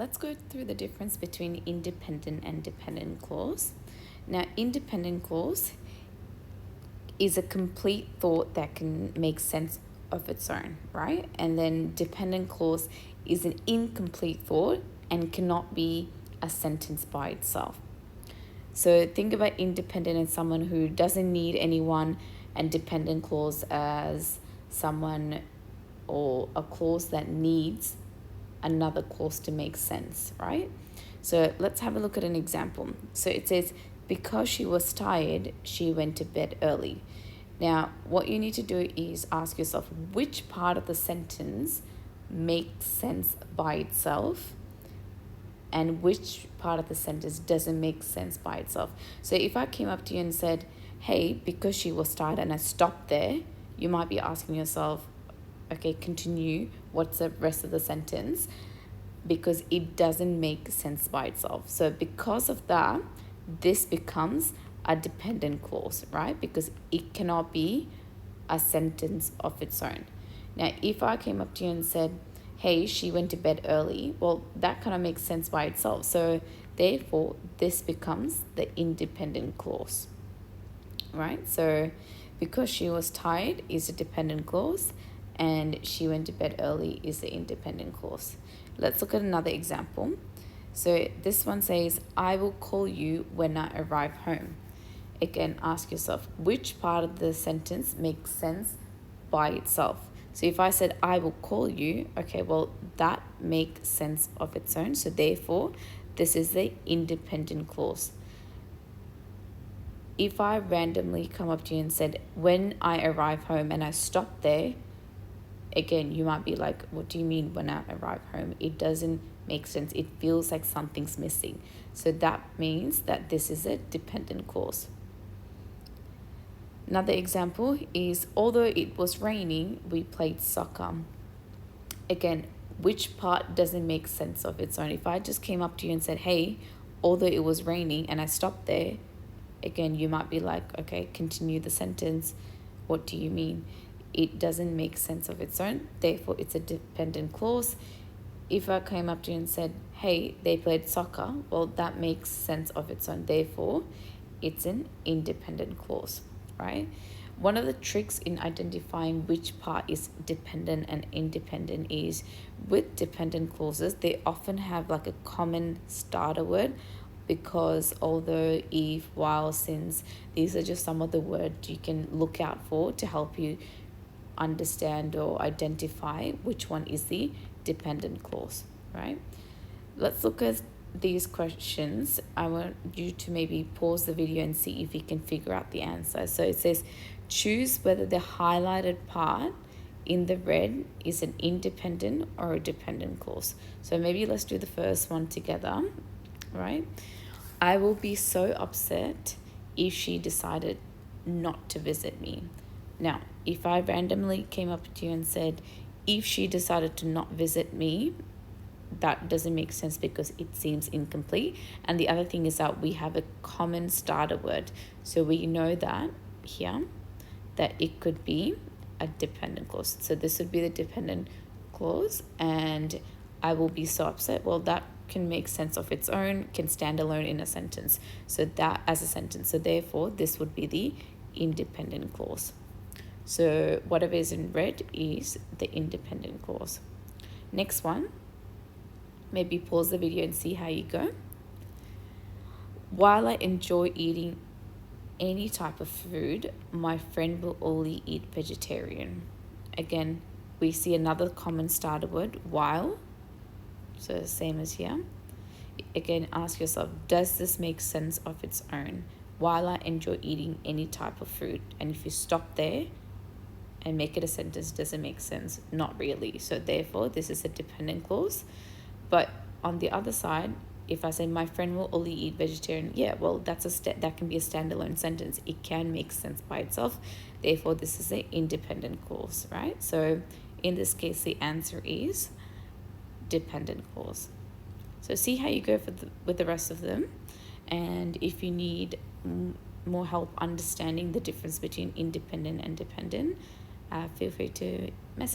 let's go through the difference between independent and dependent clause. Now, independent clause is a complete thought that can make sense of its own, right? And then dependent clause is an incomplete thought and cannot be a sentence by itself. So think about independent as someone who doesn't need anyone, and dependent clause as someone or a clause that needs another clause to make sense, right? So let's have a look at an example. So it says, because she was tired, she went to bed early. Now, what you need to do is ask yourself which part of the sentence makes sense by itself and which part of the sentence doesn't make sense by itself. So if I came up to you and said, hey, because she was tired, and I stopped there, you might be asking yourself, okay, continue, what's the rest of the sentence? Because it doesn't make sense by itself. So because of that, this becomes a dependent clause, right? Because it cannot be a sentence of its own. Now, if I came up to you and said, hey, she went to bed early, well, that kind of makes sense by itself. So therefore, this becomes the independent clause, right? So because she was tired is a dependent clause, and she went to bed early is the independent clause. Let's look at another example. So this one says, I will call you when I arrive home. Again, ask yourself, which part of the sentence makes sense by itself? So if I said, I will call you, okay, well, that makes sense of its own. So therefore, this is the independent clause. If I randomly come up to you and said, when I arrive home, and I stop there, again, you might be like, what do you mean when I arrive home? It doesn't make sense. It feels like something's missing. So that means that this is a dependent clause. Another example is, although it was raining, we played soccer. Again, which part doesn't make sense of its own? If I just came up to you and said, hey, although it was raining, and I stopped there, again, you might be like, okay, continue the sentence. What do you mean? It doesn't make sense of its own. Therefore, it's a dependent clause. If I came up to you and said, hey, they played soccer, well, that makes sense of its own. Therefore, it's an independent clause, right? One of the tricks in identifying which part is dependent and independent is with dependent clauses, they often have like a common starter word, because although, if, while, since, these are just some of the words you can look out for to help you understand or identify which one is the dependent clause, right? Let's look at these questions. I want you to maybe pause the video and see if you can figure out the answer. So it says, choose whether the highlighted part in the red is an independent or a dependent clause. So maybe let's do the first one together, right? I will be so upset if she decided not to visit me. Now, if I randomly came up to you and said, if she decided to not visit me, that doesn't make sense because it seems incomplete. And the other thing is that we have a common starter word. So we know that here, that it could be a dependent clause. So this would be the dependent clause, and I will be so upset. Well, that can make sense of its own, can stand alone in a sentence. So that as a sentence. So therefore, this would be the independent clause. So whatever is in red is the independent clause. Next one, maybe pause the video and see how you go. While I enjoy eating any type of food, my friend will only eat vegetarian. Again, we see another common starter word, while. So same as here. Again, ask yourself, does this make sense of its own? While I enjoy eating any type of food. And if you stop there and make it a sentence, does it make sense? Not really. So therefore, this is a dependent clause. But on the other side, if I say my friend will only eat vegetarian, yeah, well, that can be a standalone sentence. It can make sense by itself. Therefore, this is an independent clause, right? So in this case, the answer is dependent clause. So see how you go with the rest of them. And if you need more help understanding the difference between independent and dependent, feel free to message